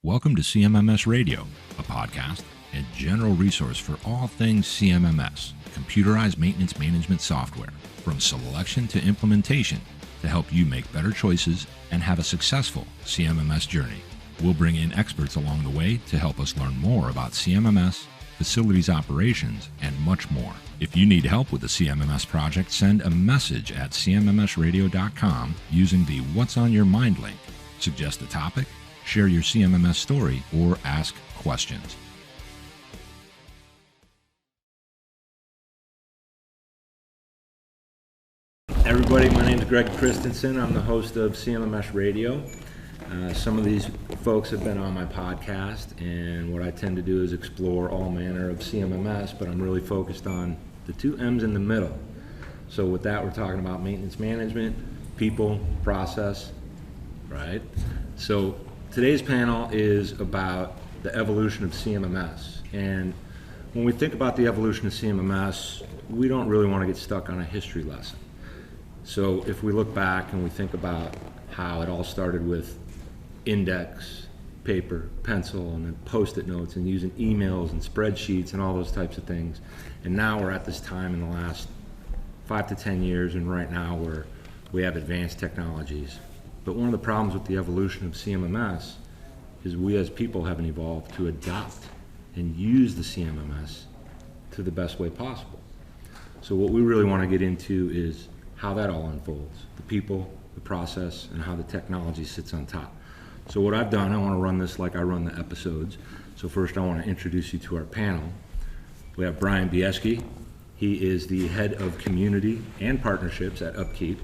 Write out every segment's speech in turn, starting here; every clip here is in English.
Welcome to CMMS Radio, a podcast and general resource for all things CMMS, computerized maintenance management software, from selection to implementation to help you make better choices and have a successful CMMS journey. We'll bring in experts along the way to help us learn more about CMMS, facilities operations, and much more. If you need help with the CMMS project, send a message at CMMSradio.com using the What's on Your Mind link. Suggest a topic, share your CMMS story, or ask questions. Everybody, my name is Greg Christensen. I'm the host of CMMS Radio. Some of these folks have been on my podcast, and what I tend to do is explore all manner of CMMS, but I'm really focused on the two M's in the middle. So with that, we're talking about maintenance management, people, process, right? So today's panel is about the evolution of CMMS. And when we think about the evolution of CMMS, we don't really want to get stuck on a history lesson. So if we look back and we think about how it all started with index, paper, pencil, and then post-it notes, and using emails and spreadsheets and all those types of things. And now we're at this time in the last 5 to 10 years, and right now we have advanced technologies. But one of the problems with the evolution of CMMS is we as people haven't evolved to adopt and use the CMMS to the best way possible. So what we really want to get into is how that all unfolds, the people, the process, and how the technology sits on top. So what I've done, I want to run this like I run the episodes. So first I want to introduce you to our panel. We have Bryan Bieschke. He is the head of community and partnerships at UpKeep.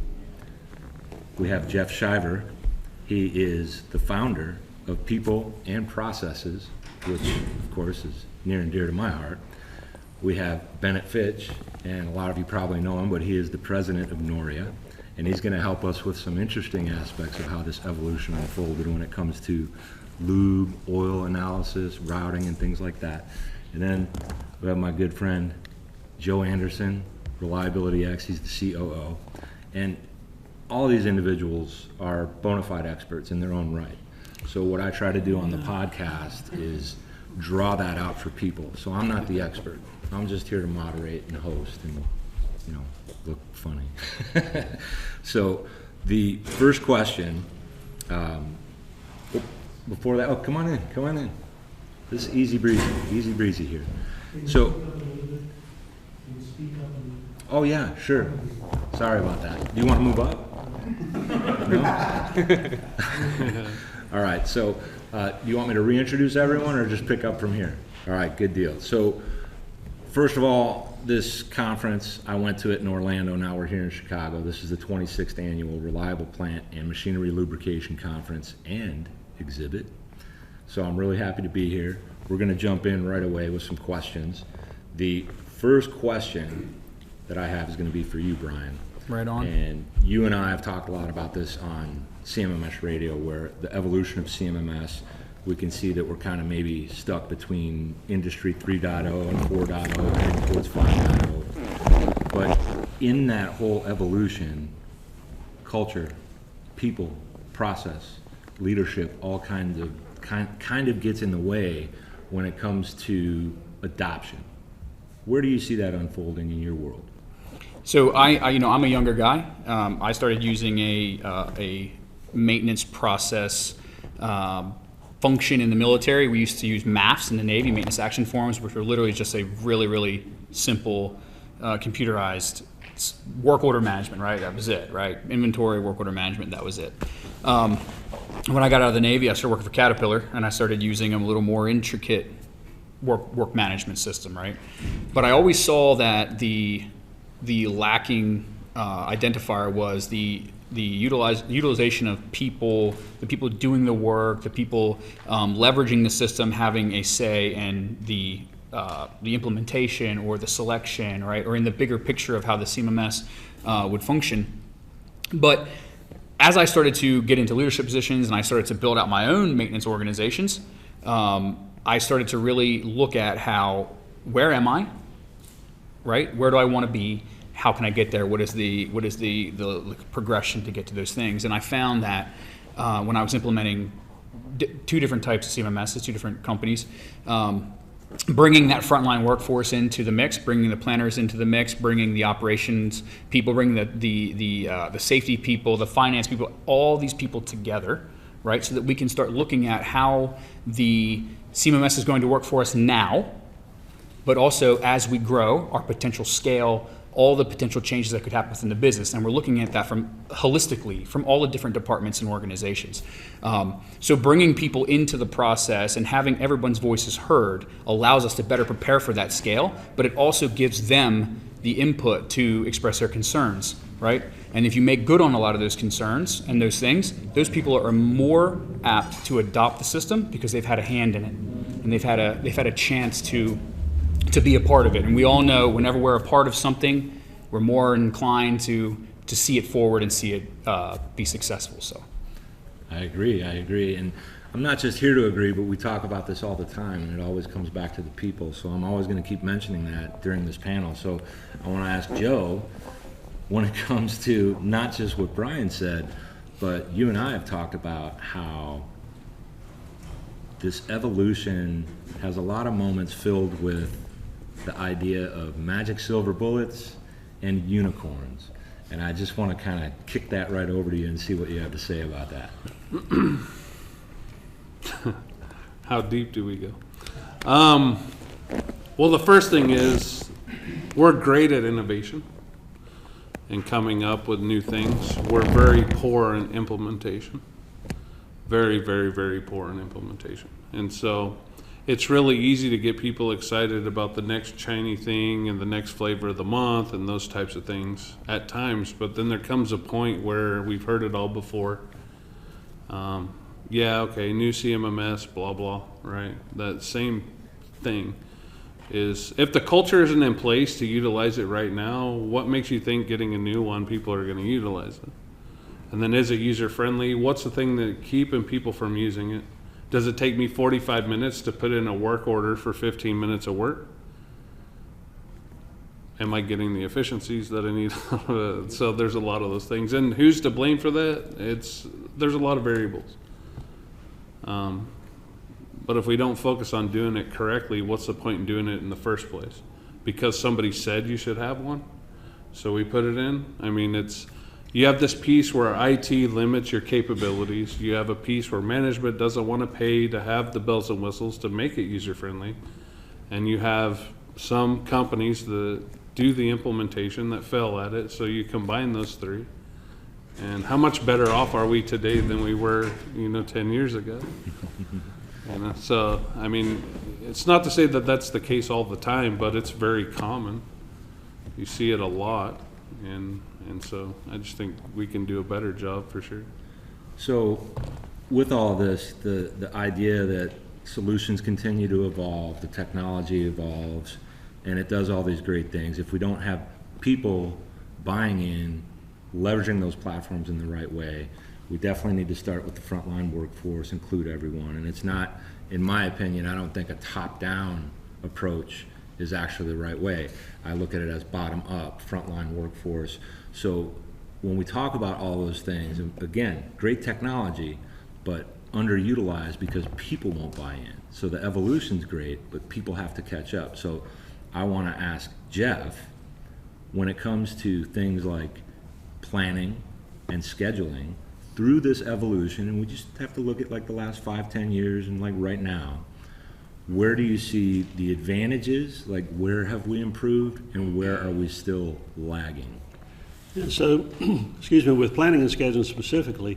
We have Jeff Shiver. He is the founder of People and Processes, which of course is near and dear to my heart. We have Bennett Fitch, and a lot of you probably know him, but he is the president of Noria, and he's going to help us with some interesting aspects of how this evolution unfolded when it comes to lube, oil analysis, routing, and things like that. And then we have my good friend Joe Anderson, ReliabilityX. He's the COO, and all these individuals are bona fide experts in their own right. So what I try to do on the podcast is draw that out for people. So I'm not the expert. I'm just here to moderate and host and, look funny. So the first question, before that, come on in. This is easy breezy here. So, oh yeah, sure. Sorry about that. Do you want to move up? No? All right, so do you want me to reintroduce everyone or just pick up from here? All right, good deal. So first of all, this conference, I went to it in Orlando, now we're here in Chicago. This is the 26th annual Reliable Plant and Machinery Lubrication Conference and exhibit. So I'm really happy to be here. We're gonna jump in right away with some questions. The first question that I have is gonna be for you, Bryan. Right on. And you and I have talked a lot about this on CMMS Radio, where the evolution of CMMS, we can see that we're kind of maybe stuck between Industry 3.0 and 4.0 and towards 5.0. But in that whole evolution, culture, people, process, leadership, all kinds of gets in the way when it comes to adoption. Where do you see that unfolding in your world? So I'm a younger guy. I started using a maintenance process function in the military. We used to use MAFs in the Navy, maintenance action forms, which were literally just a really, really simple computerized work order management, right? That was it, right? Inventory, work order management, that was it. When I got out of the Navy, I started working for Caterpillar, and I started using a little more intricate work management system, right? But I always saw that the lacking identifier was the utilization of people, the people doing the work, the people leveraging the system, having a say in the implementation or the selection, right, or in the bigger picture of how the CMMS would function. But as I started to get into leadership positions and I started to build out my own maintenance organizations, I started to really look at where am I, right? Where do I want to be? How can I get there? What is the progression to get to those things? And I found that when I was implementing two different types of CMMS, two different companies. Bringing that frontline workforce into the mix, bringing the planners into the mix, bringing the operations people, bringing the safety people, the finance people, all these people together, right? So that we can start looking at how the CMMS is going to work for us now, but also as we grow, our potential scale, all the potential changes that could happen within the business. And we're looking at that from holistically, from all the different departments and organizations. So bringing people into the process and having everyone's voices heard allows us to better prepare for that scale, but it also gives them the input to express their concerns, right? And if you make good on a lot of those concerns and those things, those people are more apt to adopt the system because they've had a hand in it, and they've had a chance to be a part of it. And we all know whenever we're a part of something, we're more inclined to see it forward and see it be successful. So I agree. And I'm not just here to agree, but we talk about this all the time, and it always comes back to the people. So I'm always going to keep mentioning that during this panel. So I want to ask Joe, when it comes to not just what Bryan said, but you and I have talked about how this evolution has a lot of moments filled with the idea of magic silver bullets and unicorns. And I just want to kind of kick that right over to you and see what you have to say about that. How deep do we go? Well, the first thing is we're great at innovation and coming up with new things. We're very poor in implementation. Very, very, very poor in implementation. And so it's really easy to get people excited about the next shiny thing and the next flavor of the month and those types of things at times, but then there comes a point where we've heard it all before. Yeah, okay, new CMMS, blah, blah, right? That same thing is, if the culture isn't in place to utilize it right now, what makes you think getting a new one, people are going to utilize it? And then is it user-friendly? What's the thing that keeping people from using it? Does it take me 45 minutes to put in a work order for 15 minutes of work? Am I getting the efficiencies that I need? So there's a lot of those things. And who's to blame for that? There's a lot of variables. But if we don't focus on doing it correctly, what's the point in doing it in the first place? Because somebody said you should have one, so we put it in. I mean, you have this piece where IT limits your capabilities. You have a piece where management doesn't want to pay to have the bells and whistles to make it user-friendly. And you have some companies that do the implementation that fail at it. So you combine those three. And how much better off are we today than we were, 10 years ago? So, I mean, it's not to say that that's the case all the time, but it's very common. You see it a lot. And so I just think we can do a better job for sure. So with all this, the idea that solutions continue to evolve, the technology evolves, and it does all these great things. If we don't have people buying in, leveraging those platforms in the right way, we definitely need to start with the frontline workforce, include everyone. And it's not, in my opinion, I don't think a top-down approach is actually the right way. I look at it as bottom-up, frontline workforce. So when we talk about all those things, again, great technology, but underutilized because people won't buy in. So the evolution's great, but people have to catch up. So I want to ask Jeff, when it comes to things like planning and scheduling, through this evolution, and we just have to look at like the last 5-10 years and like right now, where do you see the advantages? Like, where have we improved and where are we still lagging? Yeah, so, excuse me, with planning and scheduling specifically,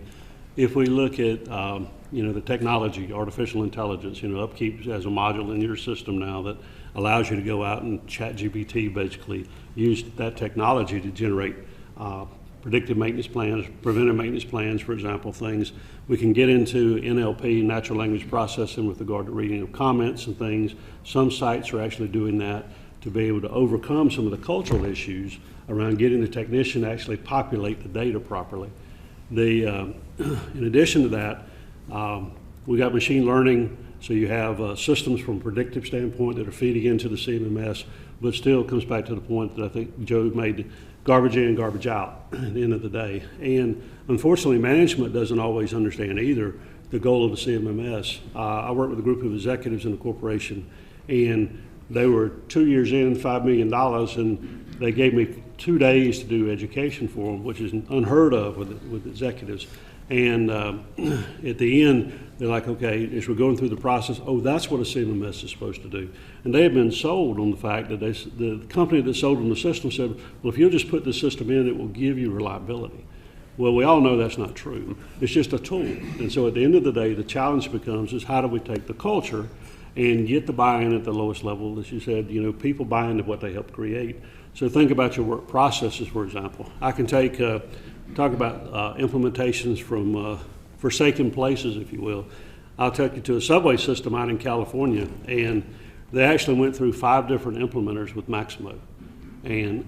if we look at the technology, artificial intelligence, UpKeep has a module in your system now that allows you to go out and ChatGPT basically use that technology to generate predictive maintenance plans, preventive maintenance plans, for example, things. We can get into NLP, natural language processing, with regard to reading of comments and things. Some sites are actually doing that to be able to overcome some of the cultural issues around getting the technician to actually populate the data properly. In addition to that, we got machine learning, so you have systems from a predictive standpoint that are feeding into the CMMS, but still comes back to the point that I think Joe made, garbage in, garbage out at the end of the day. And unfortunately, management doesn't always understand either the goal of the CMMS. I worked with a group of executives in a corporation, and they were 2 years in, $5 million, and they gave me 2 days to do education for them, which is unheard of with executives. And at the end, they're like, okay, as we're going through the process, oh, that's what a CMMS is supposed to do. And they had been sold on the fact that the company that sold them the system said, well, if you'll just put the system in, it will give you reliability. Well, we all know that's not true. It's just a tool. And so at the end of the day, the challenge becomes is how do we take the culture and get the buy-in at the lowest level? As you said, people buy into what they help create. So think about your work processes, for example. I can talk about implementations from forsaken places, if you will. I'll take you to a subway system out in California, and they actually went through 5 different implementers with Maximo. And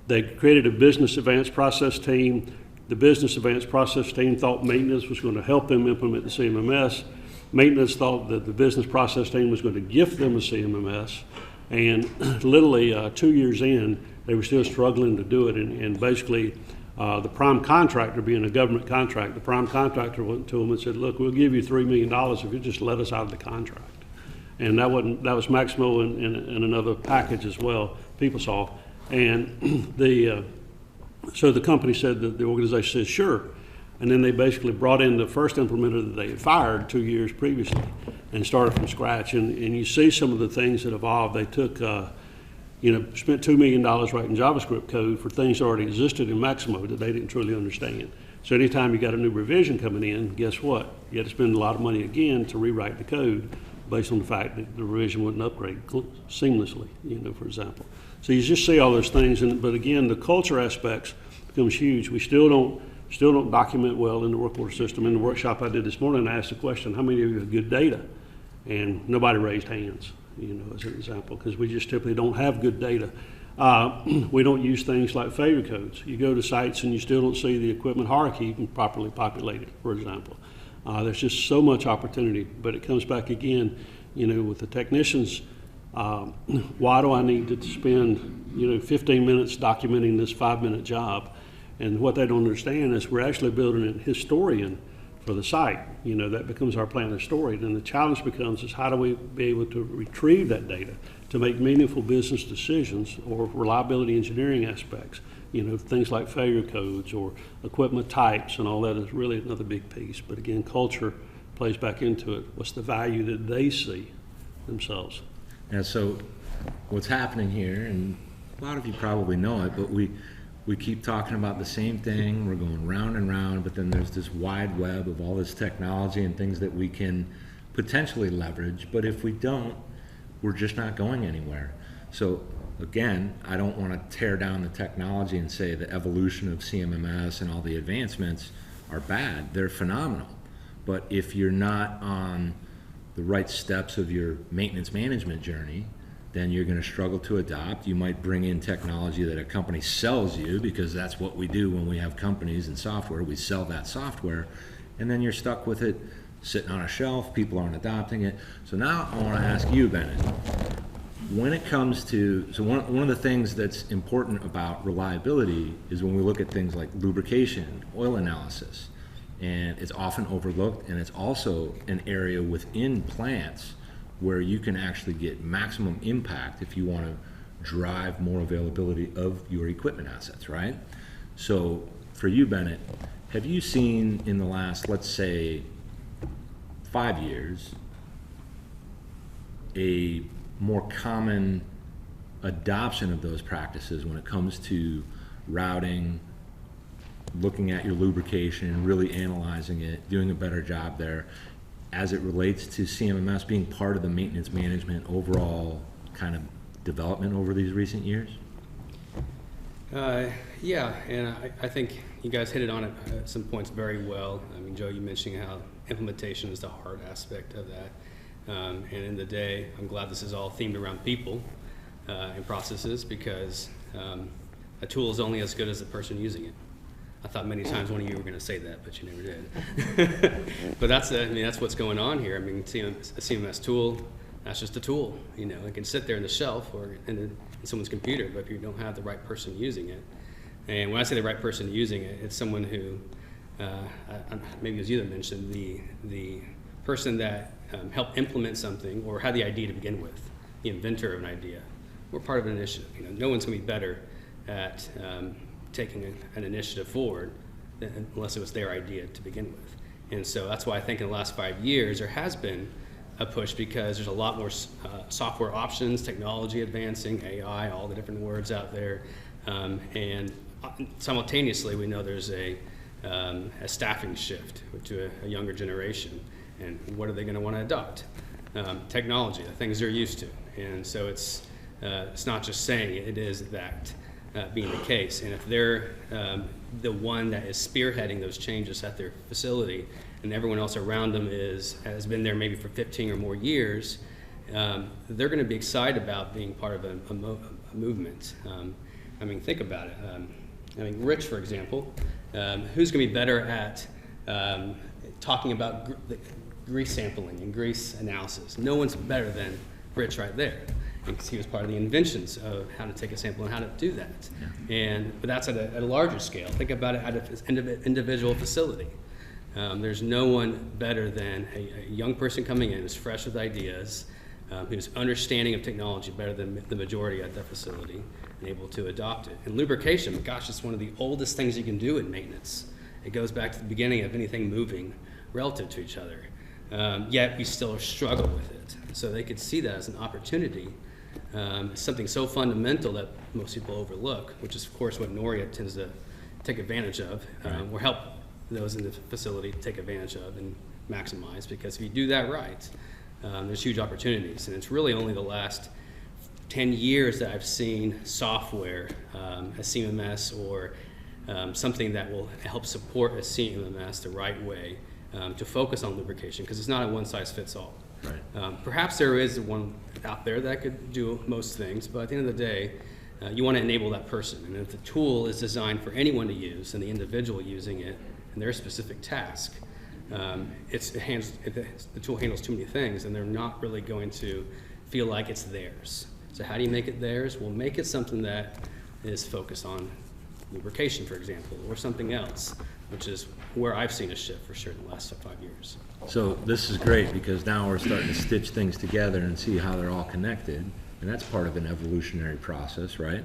they created a business advanced process team. The business advanced process team thought maintenance was going to help them implement the CMMS. Maintenance thought that the business process team was going to gift them a CMMS. And literally 2 years in, they were still struggling to do it. And basically, the prime contractor, being a government contract, the prime contractor went to them and said, look, we'll give you $3 million if you just let us out of the contract. And that was Maximo and another package as well, PeopleSoft. And so the company said that the organization said, sure. And then they basically brought in the first implementer that they had fired 2 years previously and started from scratch. And you see some of the things that evolved. They took, spent $2 million writing JavaScript code for things that already existed in Maximo that they didn't truly understand. So anytime you got a new revision coming in, guess what? You had to spend a lot of money again to rewrite the code based on the fact that the revision wouldn't upgrade seamlessly, for example. So you just see all those things, but again, the culture aspects becomes huge. We still don't document well in the work order system. In the workshop I did this morning, I asked the question, how many of you have good data? And nobody raised hands, as an example, because we just typically don't have good data. We don't use things like failure codes. You go to sites and you still don't see the equipment hierarchy properly populated, for example. There's just so much opportunity, but it comes back again, with the technicians. Why do I need to spend 15 minutes documenting this 5-minute job? And what they don't understand is we're actually building a historian for the site. That becomes our plan of storage. And the challenge becomes is how do we be able to retrieve that data to make meaningful business decisions or reliability engineering aspects. Things like failure codes or equipment types and all that is really another big piece. But again, culture plays back into it. What's the value that they see themselves? And so what's happening here, and a lot of you probably know it, but we keep talking about the same thing. We're going round and round, but then there's this wide web of all this technology and things that we can potentially leverage. But if we don't, we're just not going anywhere. So again, I don't want to tear down the technology and say the evolution of CMMS and all the advancements are bad. They're phenomenal. But if you're not on the right steps of your maintenance management journey, then you're going to struggle to adopt. You might bring in technology that a company sells you, because that's what we do when we have companies and software. We sell that software, and then you're stuck with it sitting on a shelf. People aren't adopting it. So now I want to ask you, Bennett, when it comes to, so one of the things that's important about reliability is when we look at things like lubrication, oil analysis, and it's often overlooked, and it's also an area within plants where you can actually get maximum impact if you want to drive more availability of your equipment assets, right? So for you, Bennett, have you seen in the last, let's say, 5 years, a more common adoption of those practices when it comes to routing, looking at your lubrication, really analyzing it, doing a better job there, as it relates to CMMS being part of the maintenance management overall kind of development over these recent years? Yeah, and I think you guys hit it on at some points very well. I mean, Joe, you mentioning how implementation is the hard aspect of that. And in the day, I'm glad this is all themed around people and processes, because a tool is only as good as the person using it. I thought many times one of you were going to say that, but you never did. But that's what's going on here. I mean, a CMMS tool, that's just a tool. It can sit there in the shelf or in someone's computer, but if you don't have the right person using it, and when I say the right person using it, it's someone who maybe it was you that mentioned the person that helped implement something or had the idea to begin with, the inventor of an idea. We're part of an initiative. No one's going to be better at taking an initiative forward unless it was their idea to begin with. And so that's why I think in the last 5 years there has been a push, because there's a lot more software options, technology advancing, AI, all the different words out there, and simultaneously we know there's a staffing shift to a younger generation. And what are they going to want to adopt? Technology, the things they're used to. And so it's not just saying it, it is that being the case. And if they're the one that is spearheading those changes at their facility, and everyone else around them has been there maybe for 15 or more years, they're going to be excited about being part of a movement. I mean, think about it. I mean, Rich, for example, who's going to be better at talking about grease sampling and grease analysis? No one's better than Rich right there, because he was part of the inventions of how to take a sample and how to do that. Yeah. But that's at a larger scale. Think about it at an individual facility. There's no one better than a young person coming in who's fresh with ideas, whose understanding of technology better than the majority at that facility, and able to adopt it. And lubrication, gosh, it's one of the oldest things you can do in maintenance. It goes back to the beginning of anything moving relative to each other. Yet we still struggle with it. So they could see that as an opportunity, something so fundamental that most people overlook, which is, of course, what Noria tends to take advantage of, or help those in the facility take advantage of and maximize. Because if you do that right, there's huge opportunities. And it's really only the last 10 years that I've seen software, a CMMS or something that will help support a CMMS the right way to focus on lubrication, because it's not a one-size-fits-all. Right. Perhaps there is one out there that could do most things, but at the end of the day, you want to enable that person. And if the tool is designed for anyone to use and the individual using it and their specific task, the tool handles too many things, and they're not really going to feel like it's theirs. So how do you make it theirs? Well, make it something that is focused on lubrication, for example, or something else, which is where I've seen a shift for sure in the last 5 years. So this is great, because now we're starting to stitch things together and see how they're all connected, and that's part of an evolutionary process, right?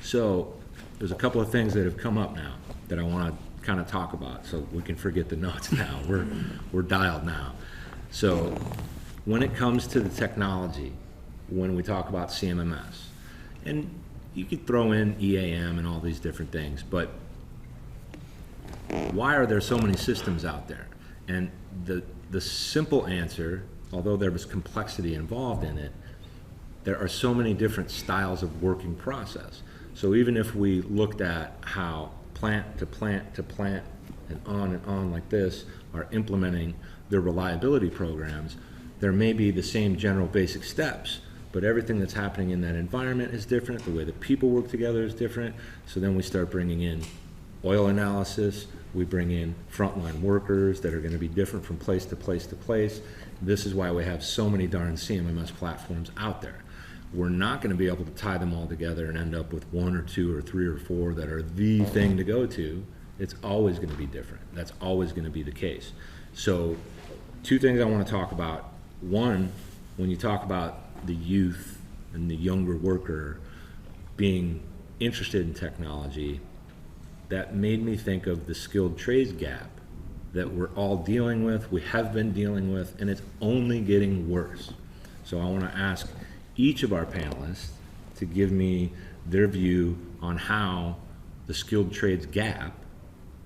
So there's a couple of things that have come up now that I want to kind of talk about, so we can forget the notes now. We're dialed now. So when it comes to the technology, when we talk about CMMS, and you could throw in EAM and all these different things, but why are there so many systems out there? And the simple answer, although there was complexity involved in it, there are so many different styles of working process. So even if we looked at how plant to plant to plant and on like this are implementing their reliability programs, there may be the same general basic steps, but everything that's happening in that environment is different. The way that people work together is different. So then we start bringing in oil analysis. We bring in frontline workers that are going to be different from place to place to place. This is why we have so many darn CMMS platforms out there. We're not going to be able to tie them all together and end up with 1 or 2 or 3 or 4 that are the thing to go to. It's always going to be different. That's always going to be the case. So 2 things I want to talk about. One, when you talk about the youth and the younger worker being interested in technology, that made me think of the skilled trades gap that we're all dealing with, we have been dealing with, and it's only getting worse. So I want to ask each of our panelists to give me their view on how the skilled trades gap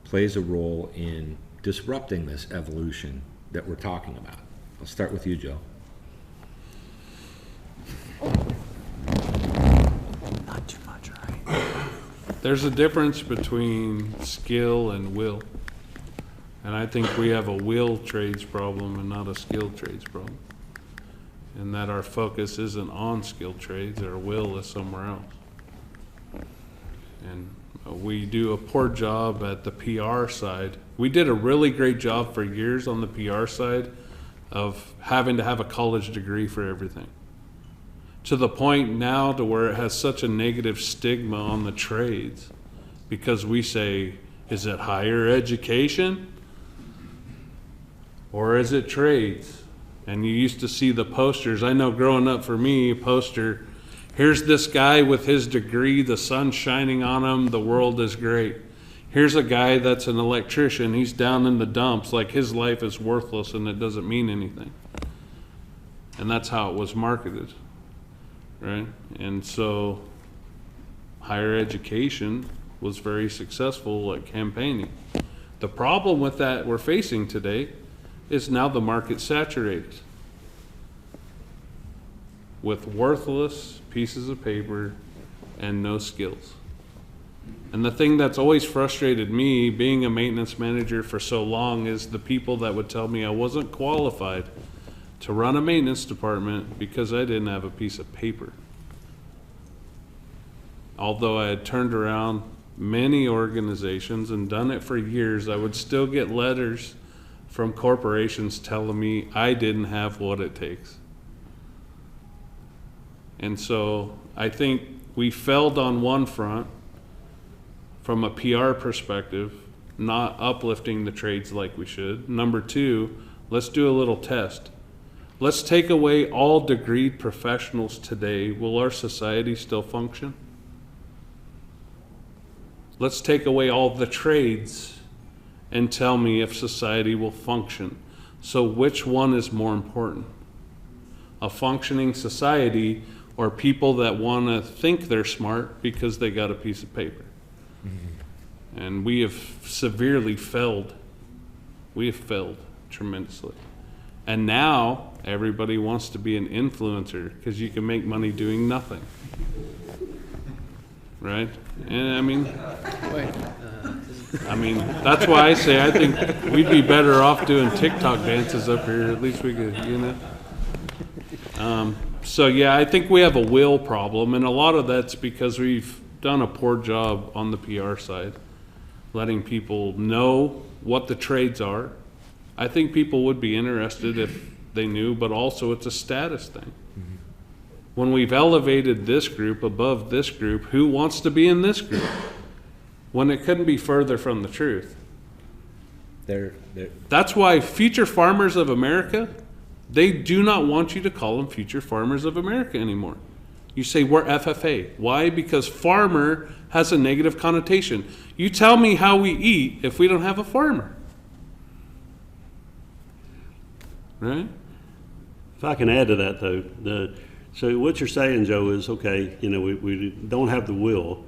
plays a role in disrupting this evolution that we're talking about. I'll start with you, Joe. Not too much, right? There's a difference between skill and will. And I think we have a will trades problem and not a skilled trades problem. And that our focus isn't on skilled trades, our will is somewhere else. And we do a poor job at the PR side. We did a really great job for years on the PR side of having to have a college degree for everything. To the point now to where it has such a negative stigma on the trades, because we say Is it higher education? Or is it trades? And you used to see the posters. I know growing up for me, a poster, here's this guy with his degree, the sun's shining on him, the world is great. Here's a guy that's an electrician, he's down in the dumps, like his life is worthless and it doesn't mean anything. And that's how it was marketed, right? And so higher education was very successful at campaigning. The problem with that we're facing today is now the market's saturated with worthless pieces of paper and no skills. And the thing that's always frustrated me, being a maintenance manager for so long, is the people that would tell me I wasn't qualified to run a maintenance department because I didn't have a piece of paper. Although I had turned around many organizations and done it for years, I would still get letters from corporations telling me I didn't have what it takes. And so I think we failed on one front from a PR perspective, not uplifting the trades like we should. Number two, let's do a little test. Let's take away all degreed professionals today. Will our society still function? Let's take away all the trades and tell me if society will function. So which one is more important? A functioning society or people that want to think they're smart because they got a piece of paper? Mm-hmm. And we have severely failed. We have failed tremendously. And now everybody wants to be an influencer because you can make money doing nothing. Right? And I mean, that's why I say I think we'd be better off doing TikTok dances up here. At least we could, you know. So yeah, I think we have a will problem, and a lot of that's because we've done a poor job on the PR side, letting people know what the trades are. I think people would be interested if they knew, but also it's a status thing. Mm-hmm. When we've elevated this group above this group, who wants to be in this group? When it couldn't be further from the truth. That's why Future Farmers of America, they do not want you to call them Future Farmers of America anymore. You say, we're FFA. Why? Because farmer has a negative connotation. You tell me how we eat if we don't have a farmer. Right? If I can add to that, though, so what you're saying, Joe, is, okay, you know, we don't have the will,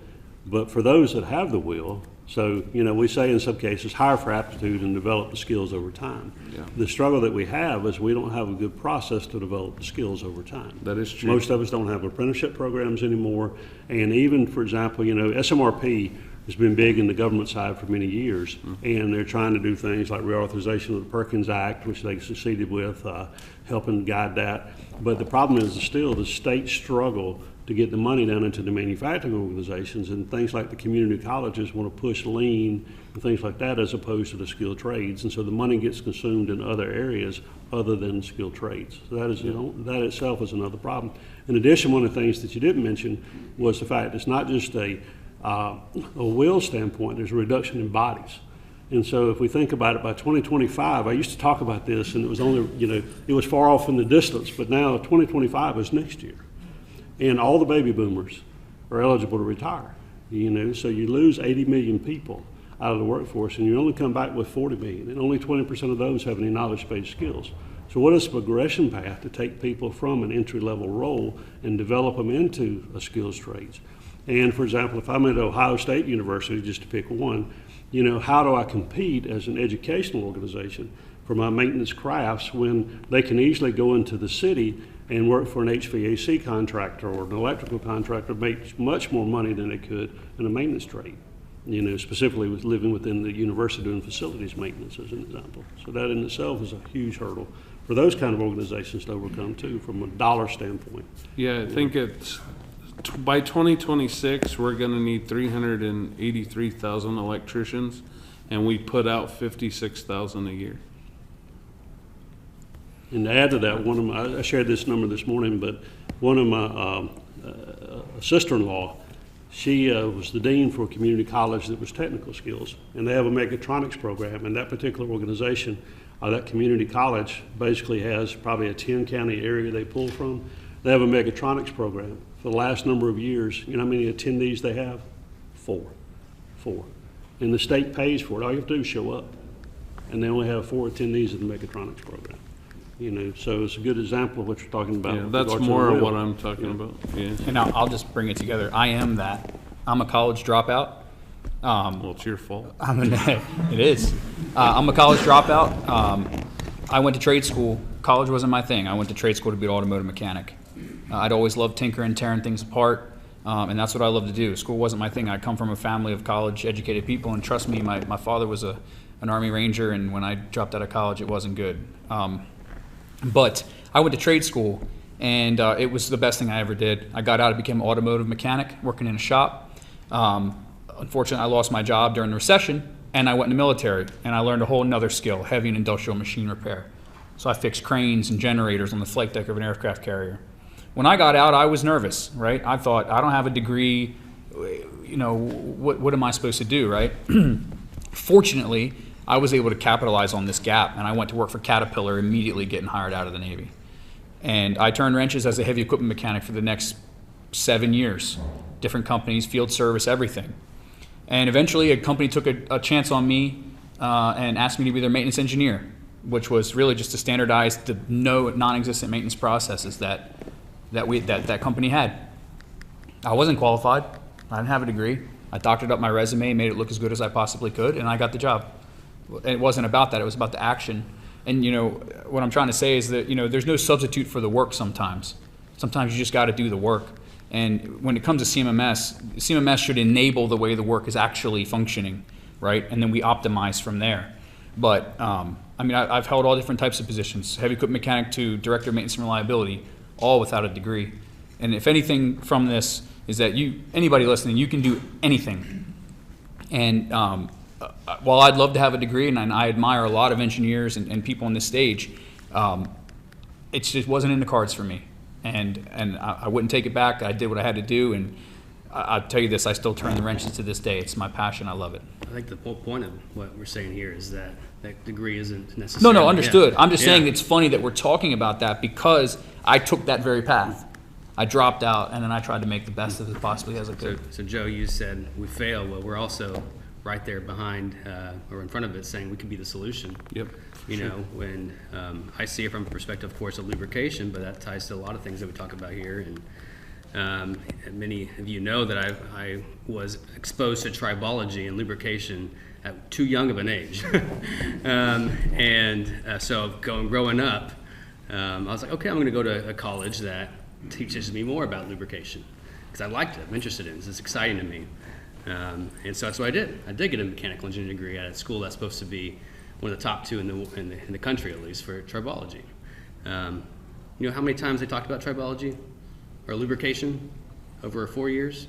but for those that have the will, so, you know, we say in some cases, hire for aptitude and develop the skills over time. Yeah. The struggle that we have is we don't have a good process to develop the skills over time. That is true. Most of us don't have apprenticeship programs anymore. And even, for example, you know, SMRP has been big in the government side for many years. Mm-hmm. And they're trying to do things like reauthorization of the Perkins Act, which they succeeded with, helping guide that. But the problem is still the state struggle to get the money down into the manufacturing organizations, and things like the community colleges want to push lean and things like that as opposed to the skilled trades, and so the money gets consumed in other areas other than skilled trades. So that is, you know, that itself is another problem. In addition, one of the things that you didn't mention was the fact it's not just a will standpoint, there's a reduction in bodies. And so if we think about it, by 2025, I used to talk about this and it was only, you know, it was far off in the distance, but now 2025 is next year. And all the baby boomers are eligible to retire, you know, so you lose 80 million people out of the workforce and you only come back with 40 million, and only 20% of those have any knowledge-based skills. So what is the progression path to take people from an entry-level role and develop them into a skills trades? And for example, if I'm at Ohio State University, just to pick one, you know, how do I compete as an educational organization for my maintenance crafts when they can easily go into the city and work for an HVAC contractor or an electrical contractor, make much more money than they could in a maintenance trade, you know, specifically with living within the university doing facilities maintenance as an example. So that in itself is a huge hurdle for those kind of organizations to overcome too, from a dollar standpoint. Yeah, I think it's, by 2026, we're gonna need 383,000 electricians, and we put out 56,000 a year. And to add to that, I shared this number this morning, but one of my sister-in-law She was the dean for a community college that was technical skills, and they have a mechatronics program, and that particular organization, that community college, basically has probably a 10-county area they pull from. They have a mechatronics program. For the last number of years, you know how many attendees they have? Four. And the state pays for it. All you have to do is show up. And they only have 4 attendees of the mechatronics program. You know, so it's a good example of what you're talking about. Yeah, with that's regards to more the of will. what I'm talking about, yeah. And I'll just bring it together. I am that. I'm a college dropout. Well, it's your fault. It is. I'm a college dropout. I went to trade school. College wasn't my thing. I went to trade school to be an automotive mechanic. I'd always loved tinkering, tearing things apart, and that's what I love to do. School wasn't my thing. I come from a family of college-educated people, and trust me, my father was an Army Ranger, and when I dropped out of college, it wasn't good. But I went to trade school, and it was the best thing I ever did. I got out and became an automotive mechanic, working in a shop. Unfortunately, I lost my job during the recession, and I went in the military, and I learned a whole nother skill, heavy and industrial machine repair. So I fixed cranes and generators on the flight deck of an aircraft carrier. When I got out, I was nervous, right? I thought, I don't have a degree, you know, what am I supposed to do, right? Fortunately, I was able to capitalize on this gap, and I went to work for Caterpillar, immediately getting hired out of the Navy. And I turned wrenches as a heavy equipment mechanic for the next 7 years. Different companies, field service, everything. And eventually a company took a chance on me and asked me to be their maintenance engineer, which was really just to standardize the non-existent maintenance processes that company had. I wasn't qualified. I didn't have a degree. I doctored up my resume, made it look as good as I possibly could, and I got the job. And it wasn't about that. It was about the action. And, you know, what I'm trying to say is that, you know, there's no substitute for the work sometimes. Sometimes you just got to do the work. And when it comes to CMMS should enable the way the work is actually functioning, right? And then we optimize from there. But, I mean, I've held all different types of positions, heavy equipment mechanic to director of maintenance and reliability, all without a degree. And if anything from this is that anybody listening, you can do anything. And while I'd love to have a degree, and I admire a lot of engineers and people on this stage, it just wasn't in the cards for me. And I wouldn't take it back. I did what I had to do, and I'll tell you this, I still turn the wrenches to this day. It's my passion. I love it. I think the whole point of what we're saying here is that that degree isn't necessary. No, understood. Yeah. I'm just saying it's funny that we're talking about that because I took that very path. I dropped out, and then I tried to make the best of it possibly as I could. So Joe, you said we fail. Well, we're also right there behind or in front of it saying we can be the solution. Yep. You know, when I see it from a perspective, of course, of lubrication, but that ties to a lot of things that we talk about here. And many of you know that I was exposed to tribology and lubrication at too young of an age. So growing up, I was like, okay, I'm going to go to a college that teaches me more about lubrication because I liked it. I'm interested in it. It's exciting to me. And so that's what I did. I did get a mechanical engineering degree at a school that's supposed to be one of the top 2 in the country, at least, for tribology. You know how many times they talked about tribology or lubrication over 4 years?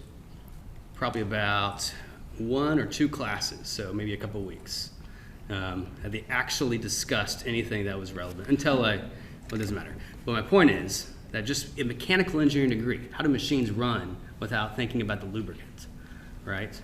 Probably about 1 or 2 classes, so maybe a couple weeks. Have they actually discussed anything that was relevant until well, it doesn't matter. But my point is that just a mechanical engineering degree, how do machines run without thinking about the lubricant, right?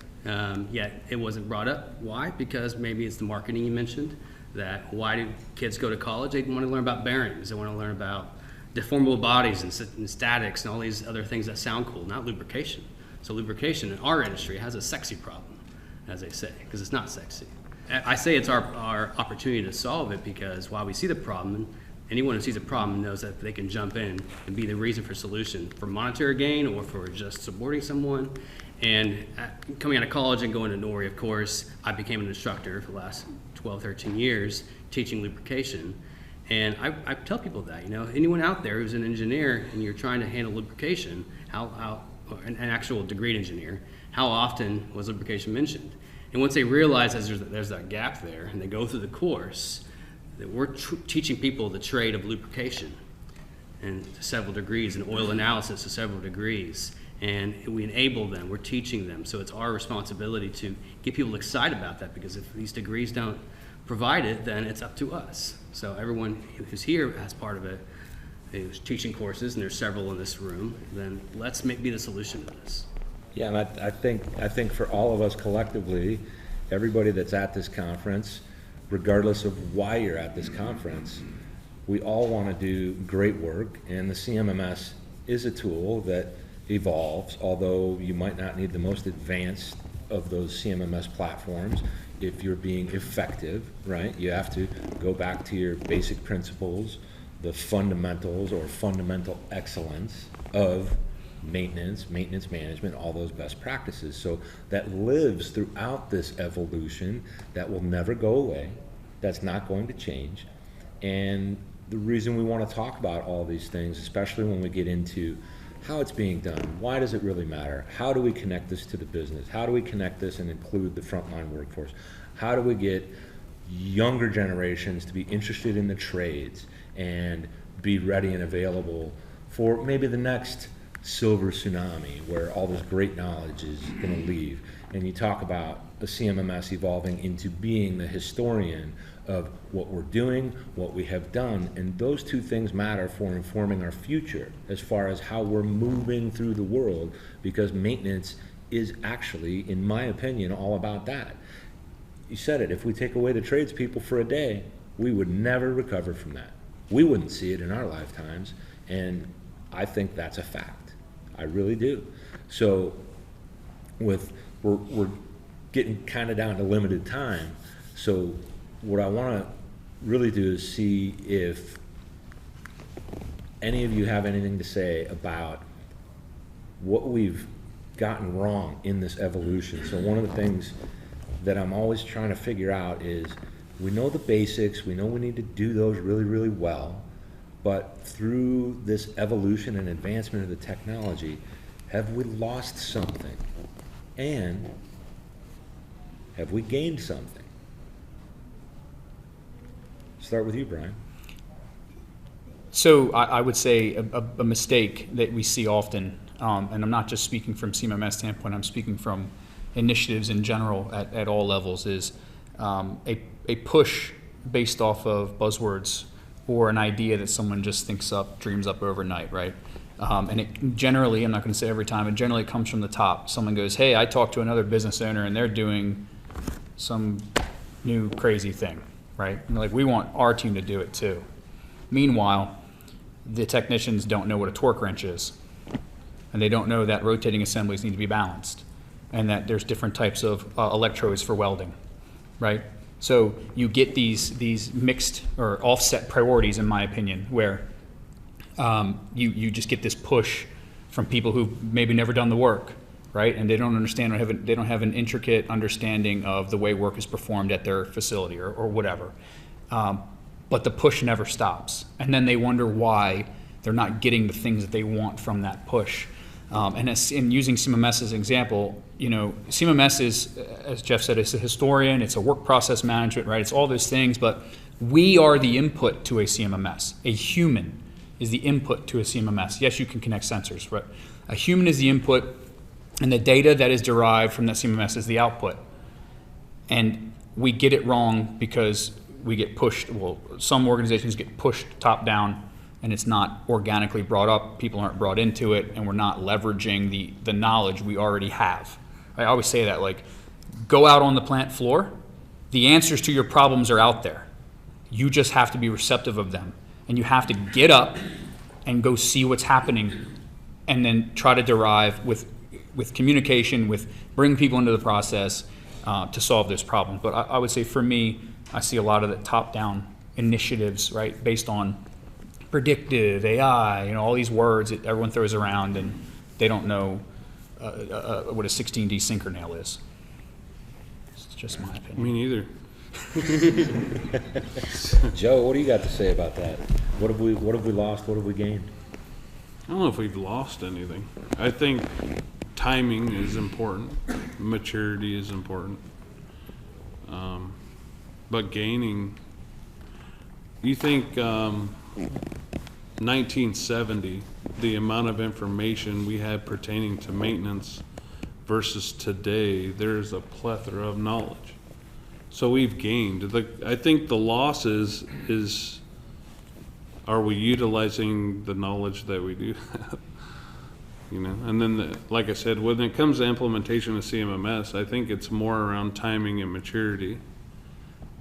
Yet it wasn't brought up. Why? Because maybe it's the marketing you mentioned, that why do kids go to college? They want to learn about bearings. They want to learn about deformable bodies and statics and all these other things that sound cool, not lubrication. So lubrication in our industry has a sexy problem, as they say, because it's not sexy. I say it's our opportunity to solve it because while we see the problem, anyone who sees a problem knows that they can jump in and be the reason for solution for monetary gain or for just supporting someone. And coming out of college and going to Noria, of course, I became an instructor for the last 12, 13 years teaching lubrication. And I tell people that, you know, anyone out there who's an engineer and you're trying to handle lubrication, an actual degreed engineer, how often was lubrication mentioned? And once they realize there's that gap there and they go through the course, that we're teaching people the trade of lubrication and to several degrees, and oil analysis to several degrees. And we enable them, we're teaching them. So it's our responsibility to get people excited about that, because if these degrees don't provide it, then it's up to us. So everyone who's here as part of it is teaching courses, and there's several in this room, then let's be the solution to this. Yeah, and I think for all of us collectively, everybody that's at this conference, regardless of why you're at this conference, we all want to do great work, and the CMMS is a tool that evolves, although you might not need the most advanced of those CMMS platforms if you're being effective, right? You have to go back to your basic principles, the fundamentals or fundamental excellence of maintenance management, all those best practices. So that lives throughout this evolution, that will never go away, that's not going to change. And the reason we want to talk about all these things, especially when we get into how it's being done, why does it really matter, how do we connect this to the business, how do we connect this and include the frontline workforce, how do we get younger generations to be interested in the trades and be ready and available for maybe the next silver tsunami where all this great knowledge is going to leave. And you talk about the CMMS evolving into being the historian of what we're doing, what we have done, and those two things matter for informing our future as far as how we're moving through the world, because maintenance is actually, in my opinion, all about that. You said it, if we take away the tradespeople for a day, we would never recover from that. We wouldn't see it in our lifetimes, and I think that's a fact. I really do. So we're getting kind of down to limited time, so what I want to really do is see if any of you have anything to say about what we've gotten wrong in this evolution. So one of the things that I'm always trying to figure out is, we know the basics, we know we need to do those really, really well, but through this evolution and advancement of the technology, have we lost something? And have we gained something? Start with you, Bryan. So I would say a mistake that we see often, and I'm not just speaking from CMMS standpoint, I'm speaking from initiatives in general at all levels, is a push based off of buzzwords or an idea that someone just thinks up, dreams up overnight, right? And it generally, I'm not going to say every time, it generally comes from the top. Someone goes, hey, I talked to another business owner and they're doing some new crazy thing, right? And like, we want our team to do it too. Meanwhile, the technicians don't know what a torque wrench is, and they don't know that rotating assemblies need to be balanced, and that there's different types of electrodes for welding, right? So you get these mixed or offset priorities, in my opinion, where you just get this push from people who've maybe never done the work, right? And they don't understand, or they don't have an intricate understanding of the way work is performed at their facility or whatever. But the push never stops. And then they wonder why they're not getting the things that they want from that push. And in using CMMS as an example, you know, CMMS is, as Jeff said, it's a historian, it's a work process management, right? It's all those things, but we are the input to a CMMS. A human is the input to a CMMS. Yes, you can connect sensors, but a human is the input, and the data that is derived from that CMMS is the output. And we get it wrong because we get pushed, well, some organizations get pushed top down, and it's not organically brought up, people aren't brought into it, and we're not leveraging the knowledge we already have. I always say that, like, go out on the plant floor, the answers to your problems are out there. You just have to be receptive of them. And you have to get up and go see what's happening, and then try to derive with communication, with bring people into the process to solve this problem. But I would say for me, I see a lot of the top-down initiatives, right, based on predictive, AI, you know, all these words that everyone throws around, and they don't know what a 16D sinker nail is. It's just my opinion. Me neither. Joe, what do you got to say about that? What have we lost? What have we gained? I don't know if we've lost anything. I think timing is important. Maturity is important. But gaining, you think 1970, the amount of information we had pertaining to maintenance versus today, there's a plethora of knowledge. So we've gained. I think the loss is are we utilizing the knowledge that we do have? You know, and then, like I said, when it comes to implementation of CMMS, I think it's more around timing and maturity.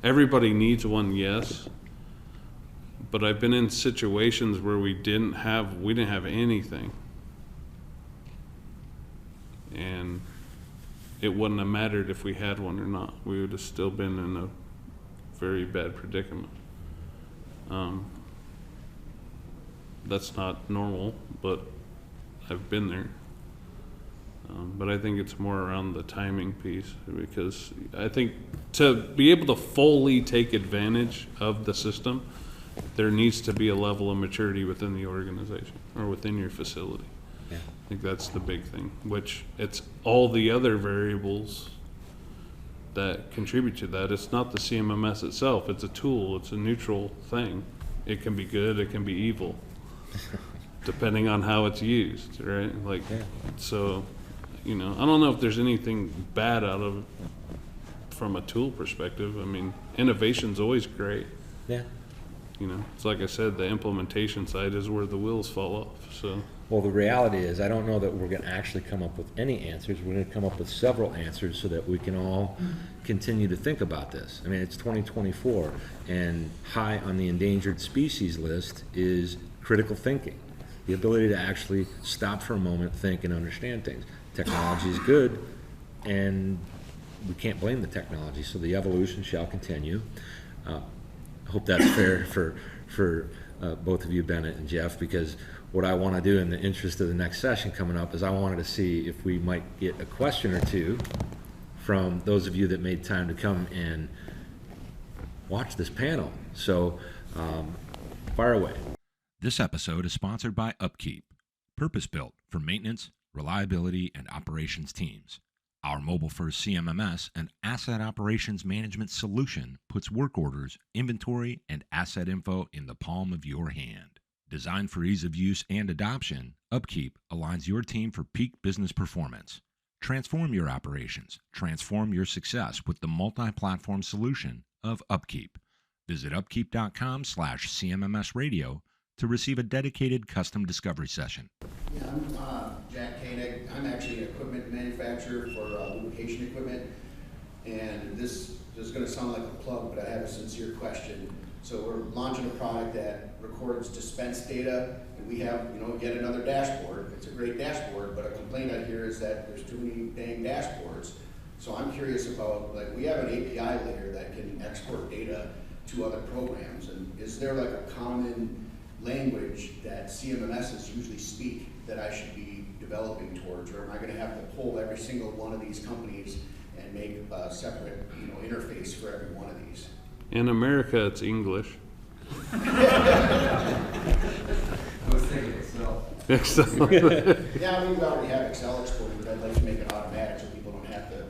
Everybody needs one, yes, but I've been in situations where we didn't have anything, and it wouldn't have mattered if we had one or not. We would have still been in a very bad predicament. That's not normal, but I've been there. But I think it's more around the timing piece, because I think to be able to fully take advantage of the system, there needs to be a level of maturity within the organization or within your facility. Yeah. I think that's the big thing, which it's all the other variables that contribute to that. It's not the CMMS itself. It's a tool. It's a neutral thing. It can be good. It can be evil, depending on how it's used, right? Like, Yeah. so, you know, I don't know if there's anything bad out of it from a tool perspective. I mean, innovation's always great. Yeah. You know, it's like I said, the implementation side is where the wheels fall off, so. Well, the reality is, I don't know that we're going to actually come up with any answers. We're going to come up with several answers so that we can all continue to think about this. I mean, it's 2024, and high on the endangered species list is critical thinking, the ability to actually stop for a moment, think, and understand things. Technology is good, and we can't blame the technology, so the evolution shall continue. I hope that's fair for both of you, Bennett and Jeff, because what I want to do in the interest of the next session coming up is I wanted to see if we might get a question or two from those of you that made time to come and watch this panel. So fire away. This episode is sponsored by UpKeep, purpose-built for maintenance, reliability, and operations teams. Our mobile-first CMMS and asset operations management solution puts work orders, inventory, and asset info in the palm of your hand. Designed for ease of use and adoption, UpKeep aligns your team for peak business performance. Transform your operations, transform your success with the multi-platform solution of UpKeep. Visit upkeep.com/CMMSradio to receive a dedicated custom discovery session. Yeah, I'm Jack Koenig. I'm actually an equipment manufacturer for lubrication equipment. And this is going to sound like a plug, but I have a sincere question. So we're launching a product that records dispense data, and we have, yet another dashboard. It's a great dashboard, but a complaint I hear is that there's too many dang dashboards. So I'm curious about, we have an API layer that can export data to other programs, and is there a common language that CMMSs usually speak that I should be developing towards, or am I going to have to pull every single one of these companies and make a separate interface for every one of these? In America, it's English. I was thinking Excel. Excel. Yeah, we already have Excel exported, but I'd like to make it automatic so people don't have to,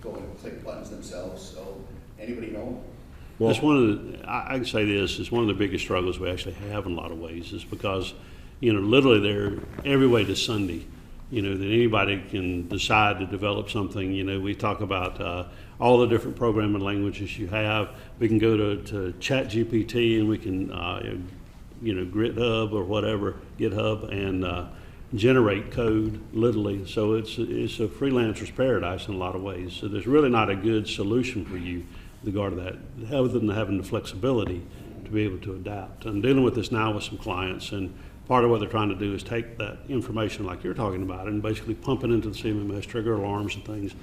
go and click buttons themselves. So, anybody know? Well, that's one of the, I can say this, is one of the biggest struggles we actually have in a lot of ways, is because, literally they're every way to Sunday, that anybody can decide to develop something. We talk about all the different programming languages you have. We can go to ChatGPT and we can, GitHub or whatever, GitHub, and generate code, literally. So it's a freelancer's paradise in a lot of ways. So there's really not a good solution for you with regard to that, other than having the flexibility to be able to adapt. I'm dealing with this now with some clients, and part of what they're trying to do is take that information like you're talking about and basically pump it into the CMMS, trigger alarms and things.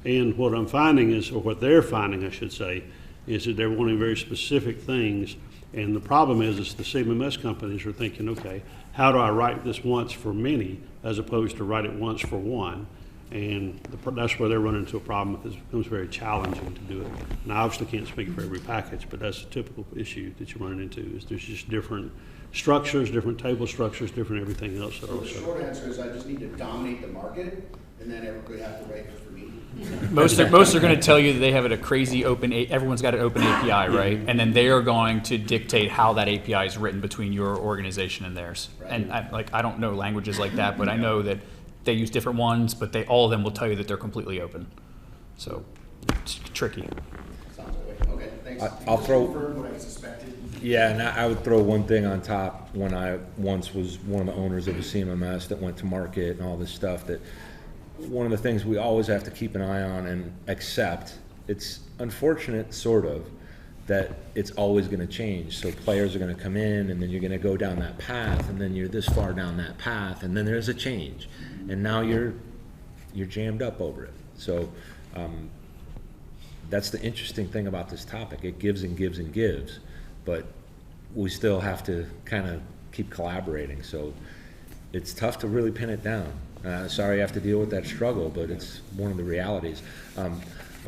And what I'm finding is, or what they're finding, I should say, is that they're wanting very specific things. And the problem is the CMMS companies are thinking, okay, how do I write this once for many as opposed to write it once for one? And that's where they're running into a problem. It becomes very challenging to do it. And I obviously can't speak for every package, but that's a typical issue that you're running into, is there's just different structures, different table structures, different everything else. So the short answer is I just need to dominate the market, and then everybody has to write it for me. Most are going to tell you that they have a crazy open, everyone's got an open API, right? And then they are going to dictate how that API is written between your organization and theirs. Right. And I don't know languages like that, but I know that they use different ones, but all of them will tell you that they're completely open. So it's tricky. Sounds that way. Okay, thanks. I'll throw. Confirm what I suspected. Yeah, and I would throw one thing on top. When I once was one of the owners of a CMMS that went to market and all this stuff, that one of the things we always have to keep an eye on and accept, it's unfortunate, sort of, that it's always going to change. So players are going to come in, and then you're going to go down that path, and then you're this far down that path, and then there's a change, and now you're jammed up over it. So that's the interesting thing about this topic. It gives and gives and gives, but we still have to kind of keep collaborating. So it's tough to really pin it down. Sorry you have to deal with that struggle, but it's one of the realities. I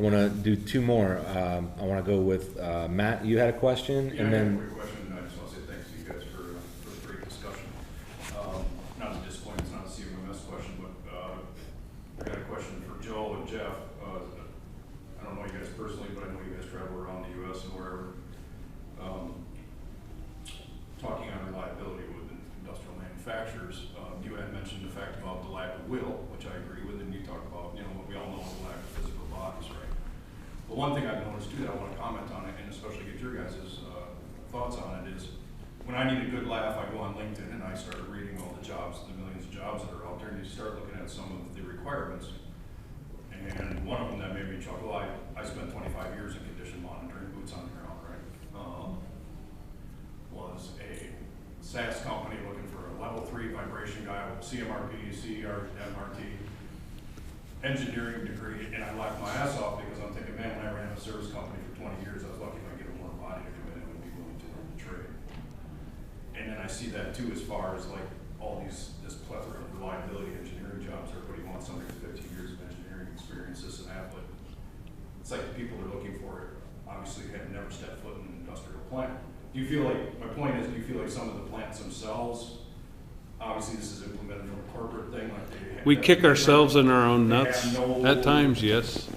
want to do two more. I want to go with Matt. You had a question, Yeah, and I then. have a quick question. I just want to say thanks to you guys for the great discussion. Not to disappoint, it's not a CMMS question, but I got a question for Joe and Jeff. I don't know you guys personally, but I know you guys travel around the U.S. and wherever. Talking on reliability with industrial manufacturers, you had mentioned the fact about the lack of will, which I agree with, and you talked about, what we all know is the lack of physical bodies, right? But one thing I've noticed too that I want to comment on it, and especially get your guys' thoughts on it, is when I need a good laugh, I go on LinkedIn and I start reading all the jobs, the millions of jobs that are out there, and you start looking at some of the requirements. And one of them that made me chuckle, I spent 25 years in condition monitoring, boots on the ground, right? Was a SaaS company looking for a level 3 vibration guy with CMRP, CMRT, engineering degree, and I laughed my ass off because I'm thinking, man, when I ran a service company for 20 years, I was lucky if I get a warm body to come in and would be willing to learn the trade. And then I see that too, as far as like all this plethora of reliability engineering jobs. Everybody wants somebody with 15 years of engineering experience, this and that, but it's like the people they're looking for obviously have never stepped foot in an industrial plant. Do you feel like, my point is, do you feel like some of the plants themselves, obviously this is implemented from a corporate thing, like they have, We kick ourselves in our own nuts no, at times, yes,